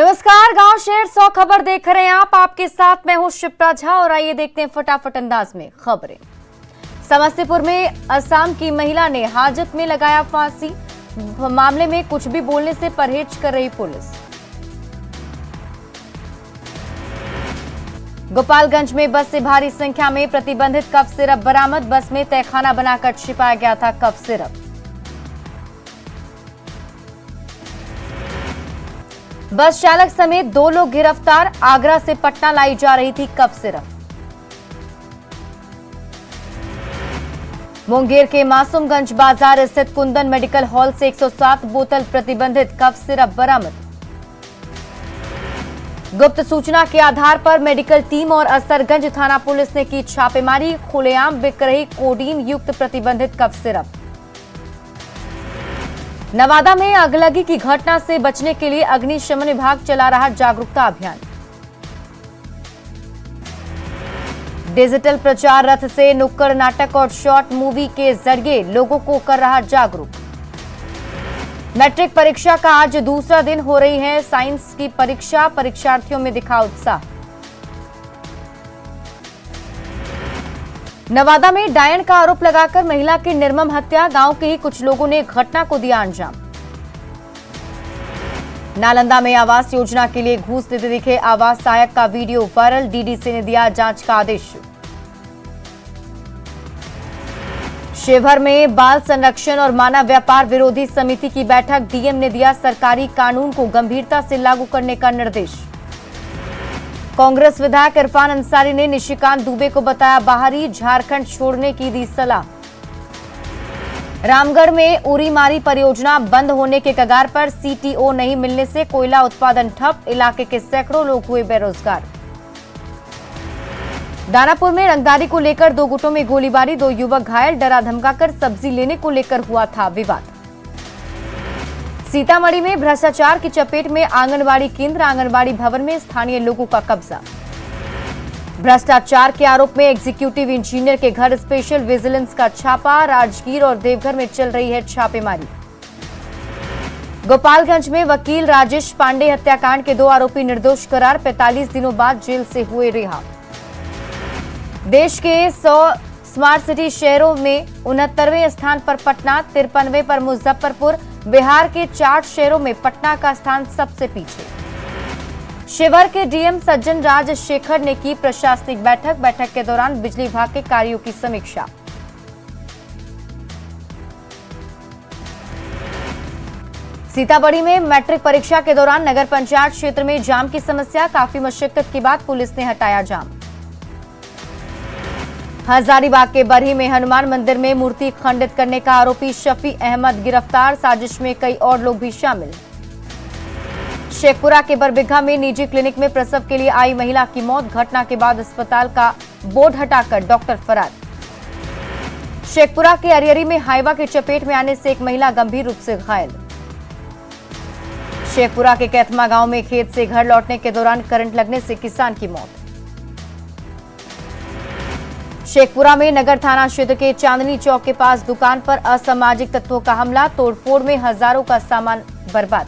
नमस्कार, गांव शहर 100 खबर देख रहे हैं आप। आपके साथ मैं हूं शिप्रा झा और आइए देखते हैं फटाफट अंदाज में खबरें। समस्तीपुर में असम की महिला ने हाजत में लगाया फांसी। मामले में कुछ भी बोलने से परहेज कर रही पुलिस। गोपालगंज में बस से भारी संख्या में प्रतिबंधित कफ सिरप बरामद। बस में तहखाना बनाकर छिपाया गया था कफ सिरप। बस चालक समेत 2 लोग गिरफ्तार। आगरा से पटना लाई जा रही थी कफ सिरप। मुंगेर के मासूमगंज बाजार स्थित कुंदन मेडिकल हॉल से 107 बोतल प्रतिबंधित कफ सिरप बरामद। गुप्त सूचना के आधार पर मेडिकल टीम और असरगंज थाना पुलिस ने की छापेमारी। खुलेआम बिक रही कोडीन युक्त प्रतिबंधित कफ सिरप। नवादा में अगलगी की घटना से बचने के लिए अग्निशमन विभाग चला रहा जागरूकता अभियान। डिजिटल प्रचार रथ से नुक्कड़ नाटक और शॉर्ट मूवी के जरिए लोगों को कर रहा जागरूक। मैट्रिक परीक्षा का आज दूसरा दिन हो रही है साइंस की परीक्षा। परीक्षार्थियों में दिखा उत्साह। नवादा में डायन का आरोप लगाकर महिला की निर्मम हत्या। गांव के ही कुछ लोगों ने घटना को दिया अंजाम। नालंदा में आवास योजना के लिए घूस देते दिखे आवास सहायक का वीडियो वायरल। डीडीसी ने दिया जांच का आदेश। शिवहर में बाल संरक्षण और मानव व्यापार विरोधी समिति की बैठक। डीएम ने दिया सरकारी कानून को गंभीरता से लागू करने का निर्देश। कांग्रेस विधायक इरफान अंसारी ने निशिकांत दुबे को बताया बाहरी। झारखंड छोड़ने की दी सलाह। रामगढ़ में उरीमारी परियोजना बंद होने के कगार पर। सीटीओ नहीं मिलने से कोयला उत्पादन ठप। इलाके के सैकड़ों लोग हुए बेरोजगार। दानापुर में रंगदारी को लेकर 2 गुटों में गोलीबारी। 2 युवक घायल। डरा धमकाकर सब्जी लेने को लेकर हुआ था विवाद। सीतामढ़ी में भ्रष्टाचार की चपेट में आंगनबाड़ी केंद्र। आंगनबाड़ी भवन में स्थानीय लोगों का कब्जा। भ्रष्टाचार के आरोप में एग्जीक्यूटिव इंजीनियर के घर स्पेशल विजिलेंस का छापा। राजगीर और देवघर में चल रही है छापेमारी। गोपालगंज में वकील राजेश पांडे हत्याकांड के 2 आरोपी निर्दोष करार। 45 दिनों बाद जेल से हुए रिहा। देश के 100 स्मार्ट सिटी शहरों में 69वें स्थान पर पटना, 53वें पर मुजफ्फरपुर। बिहार के 4 शहरों में पटना का स्थान सबसे पीछे। शिवहर के डीएम सज्जन राज शेखर ने की प्रशासनिक बैठक। बैठक के दौरान बिजली विभाग के कार्यों की समीक्षा। सीतामढ़ी में मैट्रिक परीक्षा के दौरान नगर पंचायत क्षेत्र में जाम की समस्या। काफी मशक्कत के बाद पुलिस ने हटाया जाम। हजारीबाग के बरही में हनुमान मंदिर में मूर्ति खंडित करने का आरोपी शफी अहमद गिरफ्तार। साजिश में कई और लोग भी शामिल। शेखपुरा के बरबिघा में निजी क्लिनिक में प्रसव के लिए आई महिला की मौत। घटना के बाद अस्पताल का बोर्ड हटाकर डॉक्टर फरार। शेखपुरा के अरियरी में हाइवा की चपेट में आने से एक महिला गंभीर रूप से घायल। शेखपुरा के कैथमा गांव में खेत से घर लौटने के दौरान करंट लगने से किसान की मौत। शेखपुरा में नगर थाना क्षेत्र के चांदनी चौक के पास दुकान पर असामाजिक तत्वों का हमला। तोड़फोड़ में हजारों का सामान बर्बाद।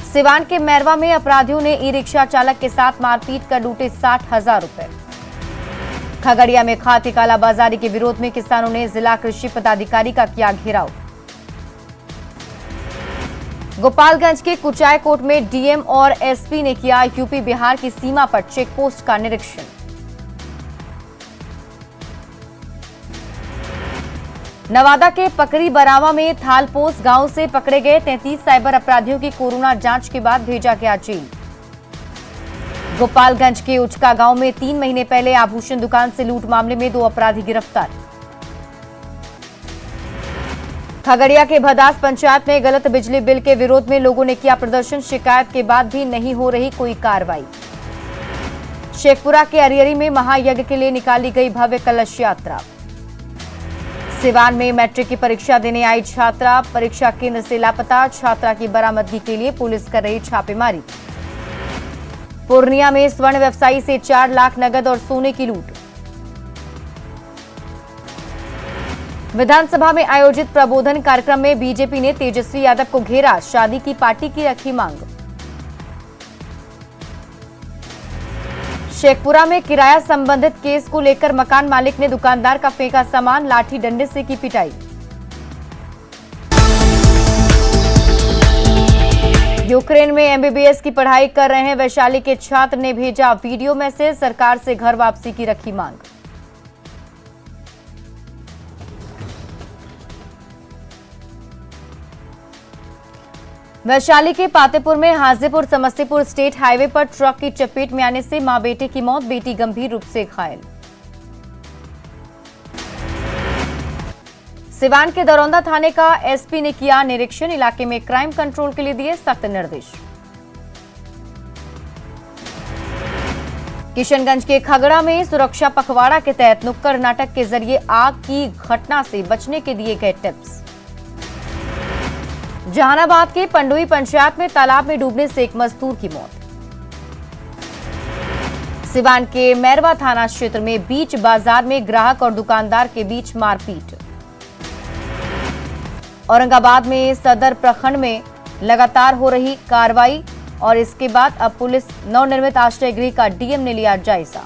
सिवान के मैरवा में अपराधियों ने ई रिक्शा चालक के साथ मारपीट कर लूटे 60,000 रुपए। खगड़िया में खाती कालाबाजारी के विरोध में किसानों ने जिला कृषि पदाधिकारी का किया घेराव। गोपालगंज के कुचायकोट में डीएम और एसपी ने किया यूपी बिहार की सीमा पर चेकपोस्ट का निरीक्षण। नवादा के पकड़ी बरावा में थालपोस गांव से पकड़े गए 33 साइबर अपराधियों की कोरोना जांच के बाद भेजा गया जेल। गोपालगंज के उचका गांव में 3 महीने पहले आभूषण दुकान से लूट मामले में 2 अपराधी गिरफ्तार। खगड़िया के भदास पंचायत में गलत बिजली बिल के विरोध में लोगों ने किया प्रदर्शन। शिकायत के बाद भी नहीं हो रही कोई कार्रवाई। शेखपुरा के अरियरी में महायज्ञ के लिए निकाली गई भव्य कलश यात्रा। सिवान में मैट्रिक की परीक्षा देने आई छात्रा परीक्षा केंद्र से लापता। छात्रा की बरामदगी के लिए पुलिस कर रही छापेमारी। पूर्णिया में स्वर्ण व्यवसायी से 4 लाख नगद और सोने की लूट। विधानसभा में आयोजित प्रबोधन कार्यक्रम में बीजेपी ने तेजस्वी यादव को घेरा। शादी की पार्टी की रखी मांग। शेखपुरा में किराया संबंधित केस को लेकर मकान मालिक ने दुकानदार का फेंका सामान, लाठी डंडे से की पिटाई। यूक्रेन में एमबीबीएस की पढ़ाई कर रहे वैशाली के छात्र ने भेजा वीडियो मैसेज, सरकार से घर वापसी की रखी मांग। वैशाली के पातेपुर में हाजीपुर समस्तीपुर स्टेट हाईवे पर ट्रक की चपेट में आने से मां बेटे की मौत, बेटी गंभीर रूप से घायल। सिवान के दरौंदा थाने का एसपी ने किया निरीक्षण, इलाके में क्राइम कंट्रोल के लिए दिए सख्त निर्देश। किशनगंज के खगड़ा में सुरक्षा पखवाड़ा के तहत नुक्कड़ नाटक के जरिए आग की घटना से बचने के दिए गए टिप्स। जहानाबाद के पंडुई पंचायत में तालाब में डूबने से एक मजदूर की मौत। सिवान के मैरवा थाना क्षेत्र में बीच बाजार में ग्राहक और दुकानदार के बीच मारपीट। औरंगाबाद में सदर प्रखंड में लगातार हो रही कार्रवाई और इसके बाद अब पुलिस नवनिर्मित आश्रय गृह का डीएम ने लिया जायजा।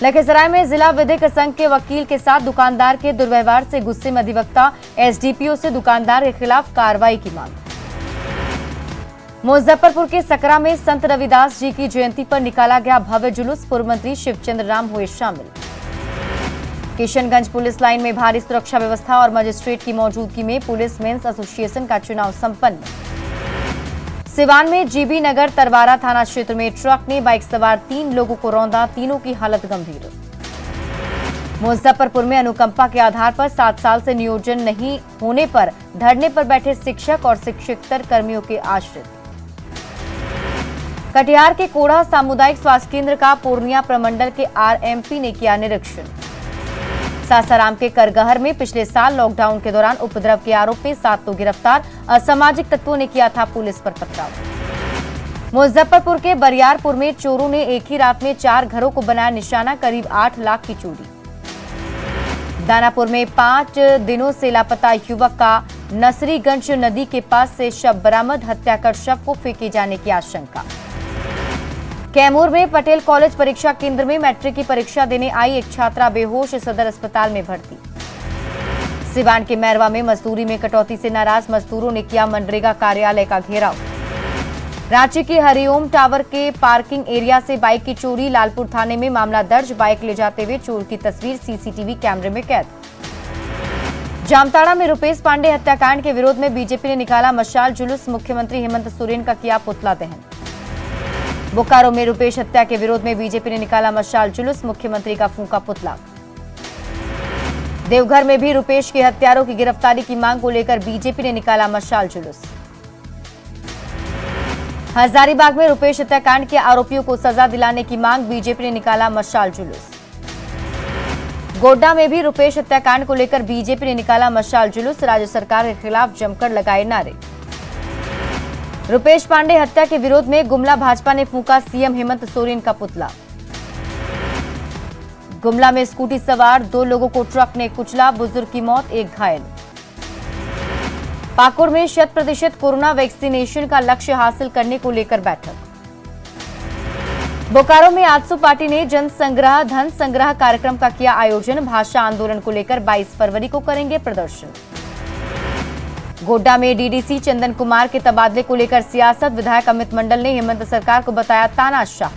लखीसराय में जिला विधिक संघ के वकील के साथ दुकानदार के दुर्व्यवहार से गुस्से में अधिवक्ता एसडीपीओ से दुकानदार के खिलाफ कार्रवाई की मांग। मुजफ्फरपुर के सकरा में संत रविदास जी की जयंती पर निकाला गया भव्य जुलूस, पूर्व मंत्री शिवचंद्र राम हुए शामिल। किशनगंज पुलिस लाइन में भारी सुरक्षा व्यवस्था और मजिस्ट्रेट की मौजूदगी में पुलिस मेंस एसोसिएशन का चुनाव संपन्न। सिवान में जीबी नगर तरवारा थाना क्षेत्र में ट्रक ने बाइक सवार 3 लोगों को रौंदा, तीनों की हालत गंभीर। मुजफ्फरपुर में अनुकंपा के आधार पर 7 साल से नियोजन नहीं होने पर धरने पर बैठे शिक्षक और शिक्षकेतर कर्मियों के आश्रित। कटिहार के कोढ़ा सामुदायिक स्वास्थ्य केंद्र का पूर्णिया प्रमंडल के आरएमपी ने किया निरीक्षण। सासाराम के करगहर में पिछले साल लॉकडाउन के दौरान उपद्रव के आरोप में 7 लोग गिरफ्तार, असामाजिक तत्वों ने किया था पुलिस पर पथराव। मुजफ्फरपुर के बरियारपुर में चोरों ने एक ही रात में 4 घरों को बनाया निशाना, करीब 8 लाख की चोरी। दानापुर में 5 दिनों से लापता युवक का नसरीगंज नदी के पास से शव बरामद, हत्या कर शव को फेंके जाने की आशंका। कैमूर में पटेल कॉलेज परीक्षा केंद्र में मैट्रिक की परीक्षा देने आई एक छात्रा बेहोश, सदर अस्पताल में भर्ती। सिवान के मैरवा में मजदूरी में कटौती से नाराज मजदूरों ने किया मनरेगा कार्यालय का घेराव। रांची के हरिओम टावर के पार्किंग एरिया से बाइक की चोरी, लालपुर थाने में मामला दर्ज, बाइक ले जाते हुए चोर की तस्वीर सीसीटीवी कैमरे में कैद। जामताड़ा में रुपेश पांडे हत्याकांड के विरोध में बीजेपी ने निकाला मशाल जुलूस, मुख्यमंत्री हेमंत सोरेन का किया पुतला दहन। बोकारो में रुपेश हत्या के विरोध में बीजेपी ने निकाला मशाल जुलूस, मुख्यमंत्री का फूंका पुतला। देवघर में भी रुपेश के हत्यारों की गिरफ्तारी की मांग को लेकर बीजेपी ने निकाला मशाल जुलूस। हजारीबाग में रुपेश हत्याकांड के आरोपियों को सजा दिलाने की मांग, बीजेपी ने निकाला मशाल जुलूस। गोड्डा में भी रुपेश हत्याकांड को लेकर बीजेपी ने निकाला मशाल जुलूस, राज्य सरकार के खिलाफ जमकर लगाए नारे। रुपेश पांडे हत्या के विरोध में गुमला भाजपा ने फूंका सीएम हेमंत सोरेन का पुतला। गुमला में स्कूटी सवार 2 लोगों को ट्रक ने कुचला, बुजुर्ग की मौत, एक घायल। पाकुड़ में 100% कोरोना वैक्सीनेशन का लक्ष्य हासिल करने को लेकर बैठक। बोकारो में आजसू पार्टी ने जन संग्रह धन संग्रह कार्यक्रम का किया आयोजन, भाषा आंदोलन को लेकर 22 फरवरी को करेंगे प्रदर्शन। गोड्डा में डीडीसी चंदन कुमार के तबादले को लेकर सियासत, विधायक अमित मंडल ने हेमंत सरकार को बताया तानाशाह।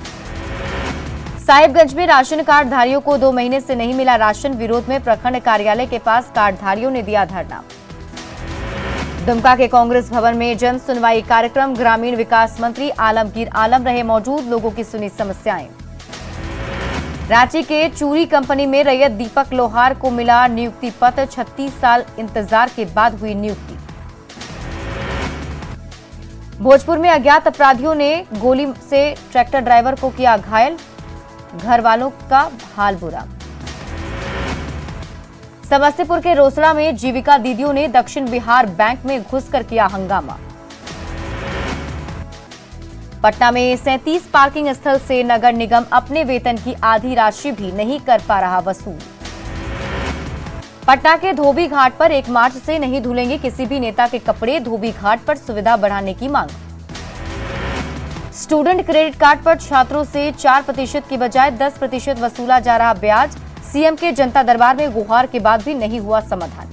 साहिबगंज में राशन कार्ड धारियों को 2 महीने से नहीं मिला राशन, विरोध में प्रखंड कार्यालय के पास कार्डधारियों ने दिया धरना। दुमका के कांग्रेस भवन में जन सुनवाई कार्यक्रम, ग्रामीण विकास मंत्री आलमगीर आलम रहे मौजूद, लोगों की सुनी समस्याएं। रांची के चूरी कंपनी में रैयत दीपक लोहार को मिला नियुक्ति पत्र, 36 साल इंतजार के बाद हुई नियुक्ति। भोजपुर में अज्ञात अपराधियों ने गोली से ट्रैक्टर ड्राइवर को किया घायल, घर वालों का हाल बुरा। समस्तीपुर के रोसड़ा में जीविका दीदियों ने दक्षिण बिहार बैंक में घुसकर किया हंगामा। पटना में 37 पार्किंग स्थल से नगर निगम अपने वेतन की आधी राशि भी नहीं कर पा रहा वसूल। पटना के धोबी घाट पर 1 मार्च से नहीं धुलेंगे किसी भी नेता के कपड़े, धोबी घाट पर सुविधा बढ़ाने की मांग। स्टूडेंट क्रेडिट कार्ड पर छात्रों से 4% की बजाय 10% वसूला जा रहा ब्याज। सीएम के जनता दरबार में गुहार के बाद भी नहीं हुआ समाधान।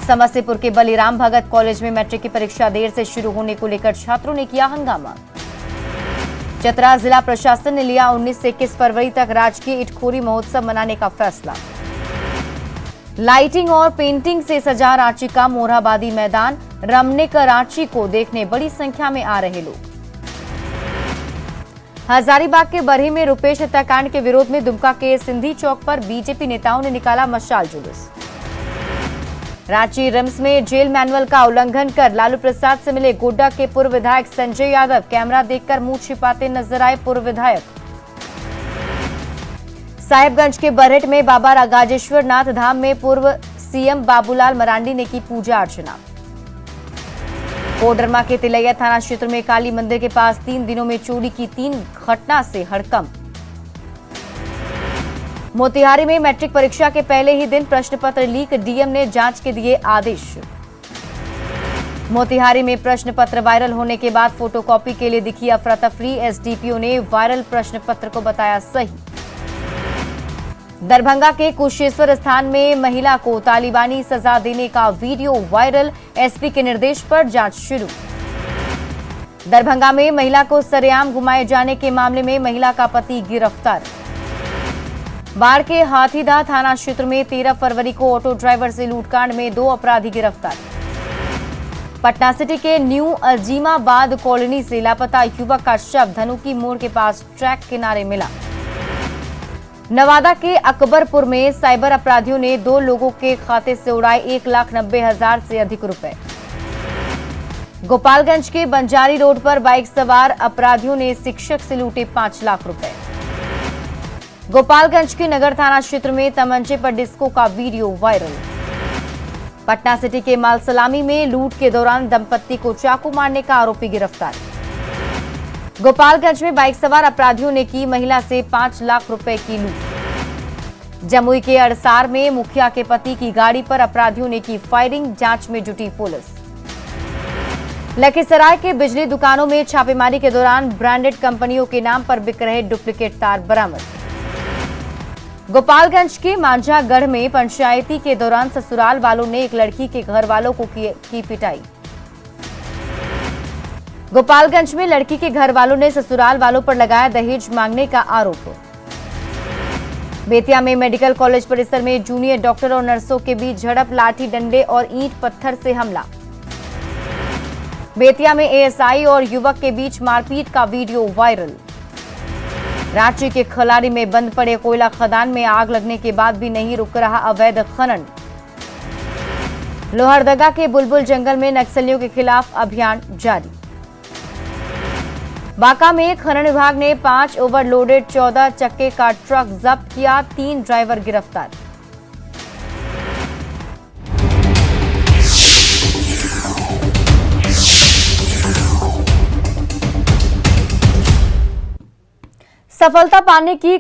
समस्तीपुर के बलिराम भगत कॉलेज में मैट्रिक की परीक्षा देर से शुरू होने को लेकर छात्रों ने किया हंगामा। चतरा जिला प्रशासन ने लिया 19 से 21 फरवरी तक राजकीय इटखोरी महोत्सव मनाने का फैसला। लाइटिंग और पेंटिंग से सजा रांची का मोरहाबादी मैदान। रमने का रांची को देखने बड़ी संख्या में आ रहे लोग। हजारीबाग के बरही में रुपेश हत्याकांड के विरोध में दुमका के सिंधी चौक पर बीजेपी नेताओं ने निकाला मशाल जुलूस। रांची रिम्स में जेल मैनुअल का उल्लंघन कर लालू प्रसाद से मिले गोड्डा के पूर्व विधायक संजय यादव। कैमरा देखकर मुंह छिपाते नजर आए पूर्व विधायक। साहिबगंज के बरहेट में बाबा रागाजेश्वर नाथ धाम में पूर्व सीएम बाबूलाल मरांडी ने की पूजा अर्चना। कोडरमा के तिलैया थाना क्षेत्र में काली मंदिर के पास 3 दिनों में चोरी की 3 घटना से हड़कंप। मोतिहारी में मैट्रिक परीक्षा के पहले ही दिन प्रश्न पत्र लीक। डीएम ने जांच के दिए आदेश। मोतिहारी में प्रश्न पत्र वायरल होने के बाद फोटोकॉपी के लिए दिखी अफरा तफरी। एसडीपीओ ने वायरल प्रश्न पत्र को बताया सही। दरभंगा के कुशेश्वर स्थान में महिला को तालिबानी सजा देने का वीडियो वायरल। एसपी के निर्देश पर जांच शुरू। दरभंगा में महिला को सरेआम घुमाए जाने के मामले में महिला का पति गिरफ्तार। बाढ़ के हाथीदह थाना क्षेत्र में 13 फरवरी को ऑटो ड्राइवर से लूटकांड में 2 अपराधी गिरफ्तार। पटना सिटी के न्यू अजीमाबाद कॉलोनी से लापता युवक का शव धनुकी मोड़ के पास ट्रैक किनारे मिला। नवादा के अकबरपुर में साइबर अपराधियों ने 2 लोगों के खाते से उड़ाए 1,90,000 से अधिक रुपए। गोपालगंज के बंजारी रोड पर बाइक सवार अपराधियों ने शिक्षक से लूटे 5 लाख रुपए। गोपालगंज के नगर थाना क्षेत्र में तमंचे पर डिस्को का वीडियो वायरल। पटना सिटी के मालसलामी में लूट के दौरान दंपत्ति को चाकू मारने का आरोपी गिरफ्तार। गोपालगंज में बाइक सवार अपराधियों ने की महिला से 5 लाख रुपए की लूट। जमुई के अड़सार में मुखिया के पति की गाड़ी पर अपराधियों ने की फायरिंग। जांच में जुटी पुलिस। लखीसराय के बिजली दुकानों में छापेमारी के दौरान ब्रांडेड कंपनियों के नाम पर बिक रहे डुप्लीकेट तार बरामद। गोपालगंज के मांझागढ़ में पंचायती के दौरान ससुराल वालों ने एक लड़की के घर वालों को की पिटाई। गोपालगंज में लड़की के घर वालों ने ससुराल वालों पर लगाया दहेज मांगने का आरोप। बेतिया में मेडिकल कॉलेज परिसर में जूनियर डॉक्टर और नर्सों के बीच झड़प। लाठी डंडे और ईंट पत्थर से हमला। बेतिया में एएसआई और युवक के बीच मारपीट का वीडियो वायरल। रांची के खलारी में बंद पड़े कोयला खदान में आग लगने के बाद भी नहीं रुक रहा अवैध खनन। लोहरदगा के बुलबुल जंगल में नक्सलियों के खिलाफ अभियान जारी। बांका में खनन विभाग ने 5 ओवरलोडेड 14 चक्के का ट्रक जब्त किया। 3 ड्राइवर गिरफ्तार। सफलता पाने की